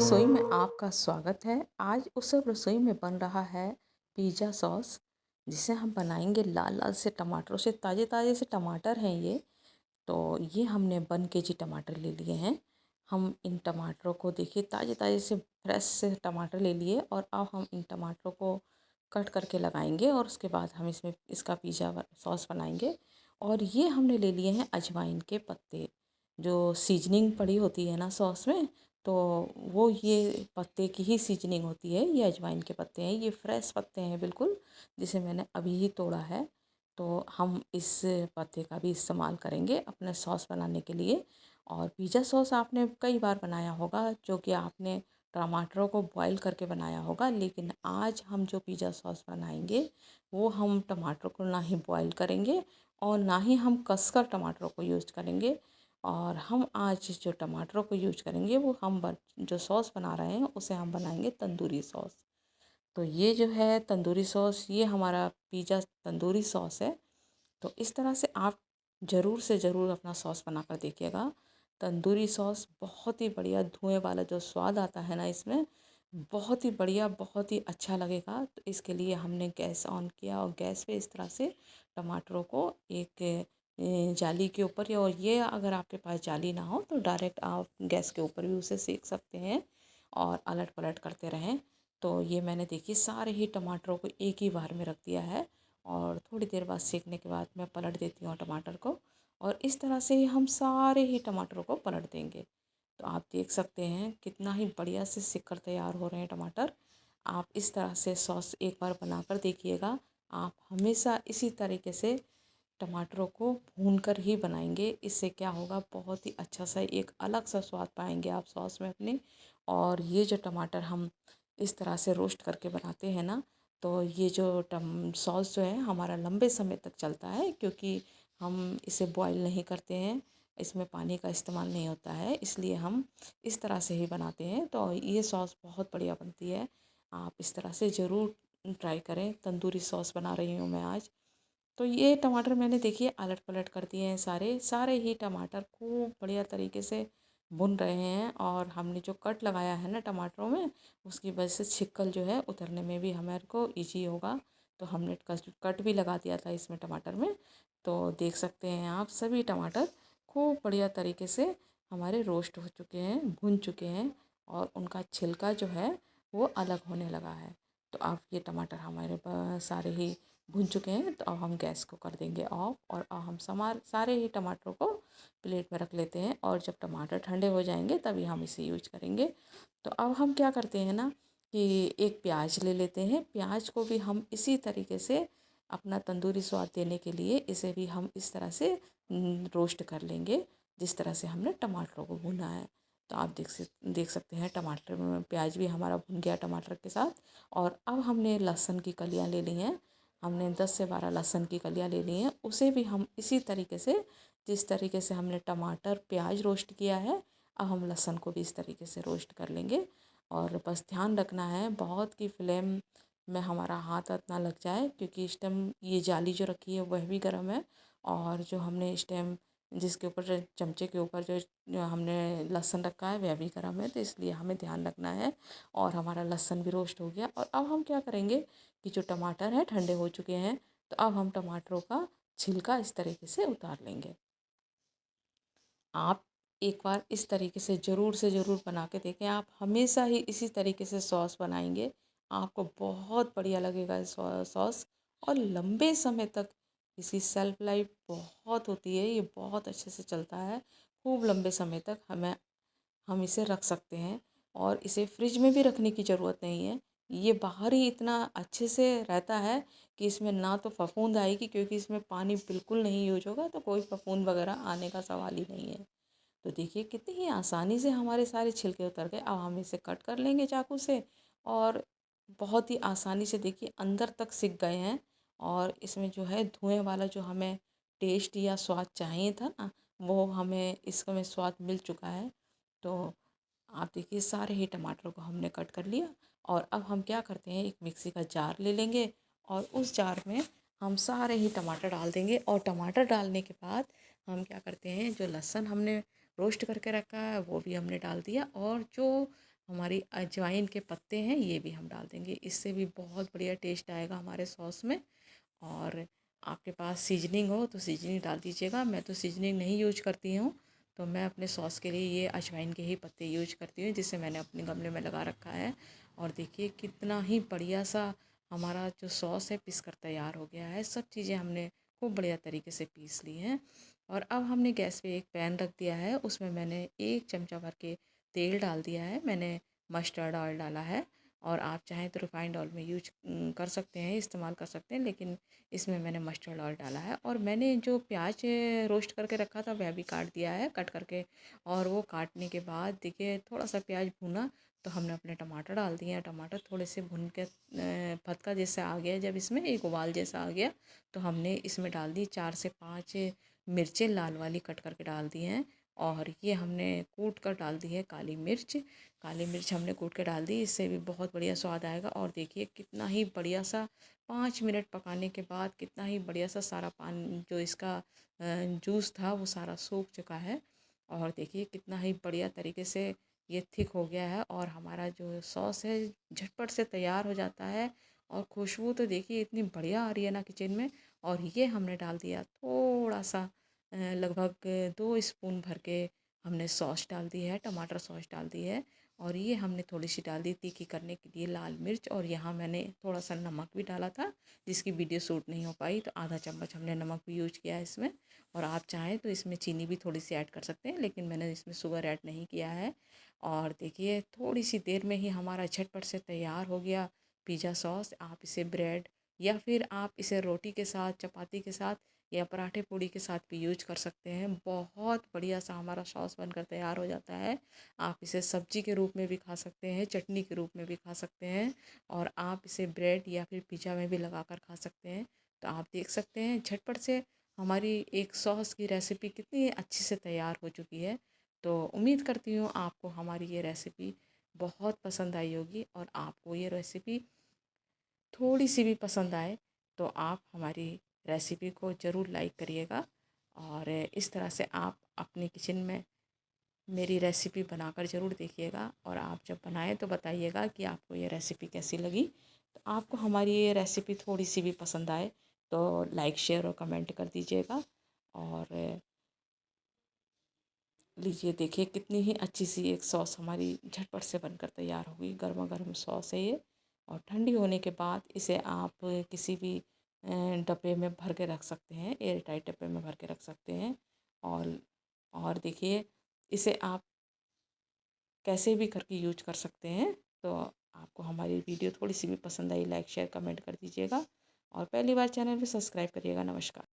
रसोई में आपका स्वागत है। आज उस रसोई में बन रहा है पिज़्ज़ा सॉस, जिसे हम बनाएंगे लाल-लाल से टमाटरों से। ताज़े-ताज़े से टमाटर हैं ये। तो ये हमने 1 केजी टमाटर ले लिए हैं। हम इन टमाटरों को देखिए ताज़े-ताज़े से फ्रेश से टमाटर ले लिए और अब हम इन टमाटरों को कट करके लगाएंगे और उसके बाद हम इसमें इसका पिज़्ज़ा सॉस बनाएंगे। और ये हमने ले लिए हैं अजवाइन के पत्ते, जो सीजनिंग पड़ी होती है ना सॉस में, तो वो ये पत्ते की ही सीजनिंग होती है। ये अजवाइन के पत्ते हैं, ये फ्रेश पत्ते हैं बिल्कुल, जिसे मैंने अभी ही तोड़ा है। तो हम इस पत्ते का भी इस्तेमाल करेंगे अपने सॉस बनाने के लिए। और पिज़्ज़ा सॉस आपने कई बार बनाया होगा, जो कि आपने टमाटरों को बॉईल करके बनाया होगा, लेकिन आज हम जो पिज़्ज़ा सॉस बनाएंगे वो हम टमाटर को ना ही बॉईल करेंगे और ना ही हम कसकर टमाटरों को यूज़ करेंगे। और हम आज जो टमाटरों को यूज करेंगे वो जो सॉस बना रहे हैं उसे हम बनाएंगे तंदूरी सॉस। तो ये जो है तंदूरी सॉस, ये हमारा पिज़्ज़ा तंदूरी सॉस है। तो इस तरह से आप ज़रूर से ज़रूर अपना सॉस बना कर देखिएगा। तंदूरी सॉस बहुत ही बढ़िया, धुएँ वाला जो स्वाद आता है ना इसमें, बहुत ही बढ़िया, बहुत ही अच्छा लगेगा। तो इसके लिए हमने गैस ऑन किया और गैस पे इस तरह से टमाटरों को एक जाली के ऊपर, या और ये अगर आपके पास जाली ना हो तो डायरेक्ट आप गैस के ऊपर भी उसे सेक सकते हैं और अलट पलट करते रहें। तो ये मैंने देखिए सारे ही टमाटरों को एक ही बार में रख दिया है और थोड़ी देर बाद सेकने के बाद मैं पलट देती हूँ टमाटर को। और इस तरह से ही हम सारे ही टमाटरों को पलट देंगे। तो आप देख सकते हैं कितना ही बढ़िया से सिक कर तैयार हो रहे हैं टमाटर। आप इस तरह से सॉस एक बार बनाकर देखिएगा। आप हमेशा इसी तरीके से टमाटरों को भूनकर ही बनाएंगे। इससे क्या होगा, बहुत ही अच्छा सा एक अलग सा स्वाद पाएंगे आप सॉस में अपने। और ये जो टमाटर हम इस तरह से रोस्ट करके बनाते हैं ना, तो ये जो सॉस जो है हमारा लंबे समय तक चलता है, क्योंकि हम इसे बॉईल नहीं करते हैं, इसमें पानी का इस्तेमाल नहीं होता है, इसलिए हम इस तरह से ही बनाते हैं। तो ये सॉस बहुत बढ़िया बनती है। आप इस तरह से ज़रूर ट्राई करें। तंदूरी सॉस बना रही हूँ मैं आज। तो ये टमाटर मैंने देखिए अलट पलट कर दिए हैं, सारे सारे ही टमाटर खूब बढ़िया तरीके से भुन रहे हैं। और हमने जो कट लगाया है ना टमाटरों में, उसकी वजह से छिक्कल जो है उतरने में भी हमारे को ईजी होगा। तो हमने कट भी लगा दिया था इसमें टमाटर में। तो देख सकते हैं आप सभी टमाटर खूब बढ़िया तरीके से हमारे रोस्ट हो चुके हैं, भुन चुके हैं और उनका छिलका जो है वो अलग होने लगा है। तो अब ये टमाटर हमारे सारे ही भुन चुके हैं। तो अब हम गैस को कर देंगे ऑफ और अब हम सारे ही टमाटरों को प्लेट में रख लेते हैं। और जब टमाटर ठंडे हो जाएंगे तभी हम इसे यूज करेंगे। तो अब हम क्या करते हैं ना कि एक प्याज ले लेते हैं। प्याज को भी हम इसी तरीके से अपना तंदूरी स्वाद देने के लिए इसे भी हम इस तरह से रोस्ट कर लेंगे, जिस तरह से हमने टमाटरों को भुना है। तो आप देख सकते हैं टमाटर में प्याज भी हमारा भुन गया टमाटर के साथ। और अब हमने लहसुन की कलियां ले ली हैं। हमने 10 से 12 लहसुन की कलियां ले ली हैं। उसे भी हम इसी तरीके से, जिस तरीके से हमने टमाटर प्याज रोस्ट किया है, अब हम लहसुन को भी इस तरीके से रोस्ट कर लेंगे। और बस ध्यान रखना है बहुत कि फ्लेम में हमारा हाथ ना लग जाए, क्योंकि इस टाइम ये जाली जो रखी है वह भी गर्म है। और जो हमने इस टाइम जिसके ऊपर चमचे के ऊपर जो हमने लहसुन रखा है वह भी गर्म है, तो इसलिए हमें ध्यान रखना है। और हमारा लहसुन भी रोस्ट हो गया। और अब हम क्या करेंगे कि जो टमाटर है ठंडे हो चुके हैं, तो अब हम टमाटरों का छिलका इस तरीके से उतार लेंगे। आप एक बार इस तरीके से ज़रूर बना के देखें। आप हमेशा ही इसी तरीके से सॉस बनाएंगे, आपको बहुत बढ़िया लगेगा ये सॉस। और लंबे समय तक इसकी सेल्फ लाइफ बहुत होती है, ये बहुत अच्छे से चलता है। खूब लंबे समय तक हम इसे रख सकते हैं। और इसे फ्रिज में भी रखने की ज़रूरत नहीं है। ये बाहर ही इतना अच्छे से रहता है कि इसमें ना तो फफूंद आएगी, क्योंकि इसमें पानी बिल्कुल नहीं यूज होगा, तो कोई फफूंद वगैरह आने का सवाल ही नहीं है। तो देखिए कितनी ही आसानी से हमारे सारे छिलके उतर गए। अब हम इसे कट कर लेंगे चाकू से। और बहुत ही आसानी से देखिए अंदर तक सिक गए हैं। और इसमें जो है धुएं वाला जो हमें टेस्ट या स्वाद चाहिए था ना, वो हमें इसमें स्वाद मिल चुका है। तो आप देखिए सारे ही टमाटर को हमने कट कर लिया। और अब हम क्या करते हैं, एक मिक्सी का जार ले लेंगे और उस जार में हम सारे ही टमाटर डाल देंगे। और टमाटर डालने के बाद हम क्या करते हैं, जो लहसुन हमने रोस्ट करके रखा है वो भी हमने डाल दिया। और जो हमारी अजवाइन के पत्ते हैं ये भी हम डाल देंगे, इससे भी बहुत बढ़िया टेस्ट आएगा हमारे सॉस में। और आपके पास सीजनिंग हो तो सीजनिंग डाल दीजिएगा, मैं तो सीजनिंग नहीं यूज करती हूँ, तो मैं अपने सॉस के लिए ये अजवाइन के ही पत्ते यूज करती हूँ, जिसे मैंने अपने गमले में लगा रखा है। और देखिए कितना ही बढ़िया सा हमारा जो सॉस है पिस कर तैयार हो गया है। सब चीज़ें हमने खूब बढ़िया तरीके से पीस ली हैं। और अब हमने गैस पे एक पैन रख दिया है, उसमें मैंने 1 चमचा भर के तेल डाल दिया है। मैंने मस्टर्ड ऑयल डाला है, और आप चाहें तो रिफाइंड ऑयल में यूज कर सकते हैं, इस्तेमाल कर सकते हैं, लेकिन इसमें मैंने मस्टर्ड ऑयल डाला है। और मैंने जो प्याज रोस्ट करके रखा था वह भी काट दिया है कट करके। और वो काटने के बाद देखिए थोड़ा सा प्याज भुना तो हमने अपने टमाटर डाल दिए हैं। टमाटर थोड़े से भुन के पतका जैसा आ गया, जब इसमें एक उबाल जैसा आ गया तो हमने इसमें डाल दी 4 से 5 मिर्चें लाल वाली कट करके डाल दी हैं। और ये हमने कूट कर डाल दी है काली मिर्च। काली मिर्च हमने कूट के डाल दी, इससे भी बहुत बढ़िया स्वाद आएगा। और देखिए कितना ही बढ़िया सा 5 मिनट पकाने के बाद कितना ही बढ़िया सा सारा पानी जो इसका जूस था वो सारा सूख चुका है। और देखिए कितना ही बढ़िया तरीके से ये थिक हो गया है, और हमारा जो सॉस है झटपट से तैयार हो जाता है। और खुशबू तो देखिए इतनी बढ़िया आ रही है ना किचन में। और ये हमने डाल दिया थोड़ा सा लगभग 2 स्पून भर के हमने सॉस डाल दी है, टमाटर सॉस डाल दी है। और ये हमने थोड़ी सी डाल दी तीखी करने के लिए लाल मिर्च, और यहाँ मैंने थोड़ा सा नमक भी डाला था, जिसकी वीडियो शूट नहीं हो पाई, तो आधा चम्मच हमने नमक भी यूज किया है इसमें। और आप चाहें तो इसमें चीनी भी थोड़ी सी ऐड कर सकते हैं, लेकिन मैंने इसमें शुगर ऐड नहीं किया है। और देखिए थोड़ी सी देर में ही हमारा झटपट से तैयार हो गया पिज़्ज़ा सॉस। आप इसे ब्रेड या फिर आप इसे रोटी के साथ, चपाती के साथ या पराठे पूड़ी के साथ भी यूज कर सकते हैं। बहुत बढ़िया सा हमारा सॉस बनकर तैयार हो जाता है। आप इसे सब्जी के रूप में भी खा सकते हैं, चटनी के रूप में भी खा सकते हैं, और आप इसे ब्रेड या फिर पिज़्ज़ा में भी लगाकर खा सकते हैं। तो आप देख सकते हैं झटपट से हमारी एक सॉस की रेसिपी कितनी अच्छी से तैयार हो चुकी है। तो उम्मीद करती हूँ आपको हमारी ये रेसिपी बहुत पसंद आई होगी, और आपको ये रेसिपी थोड़ी सी भी पसंद आए तो आप हमारी रेसिपी को ज़रूर लाइक करिएगा। और इस तरह से आप अपने किचन में मेरी रेसिपी बनाकर ज़रूर देखिएगा। और आप जब बनाएं तो बताइएगा कि आपको ये रेसिपी कैसी लगी। तो आपको हमारी ये रेसिपी थोड़ी सी भी पसंद आए तो लाइक, शेयर और कमेंट कर दीजिएगा। और लीजिए देखिए कितनी ही अच्छी सी एक सॉस हमारी झटपट से बनकर तैयार हो गई। गर्मा गर्म सॉस है ये, और ठंडी होने के बाद इसे आप किसी भी डब्बे में भर के रख सकते हैं, एयर टाइट डब्बे में भर के रख सकते हैं। और और देखिए इसे आप कैसे भी करके यूज कर सकते हैं। तो आपको हमारी वीडियो थोड़ी सी भी पसंद आई, लाइक शेयर कमेंट कर दीजिएगा, और पहली बार चैनल पे सब्सक्राइब करिएगा। नमस्कार।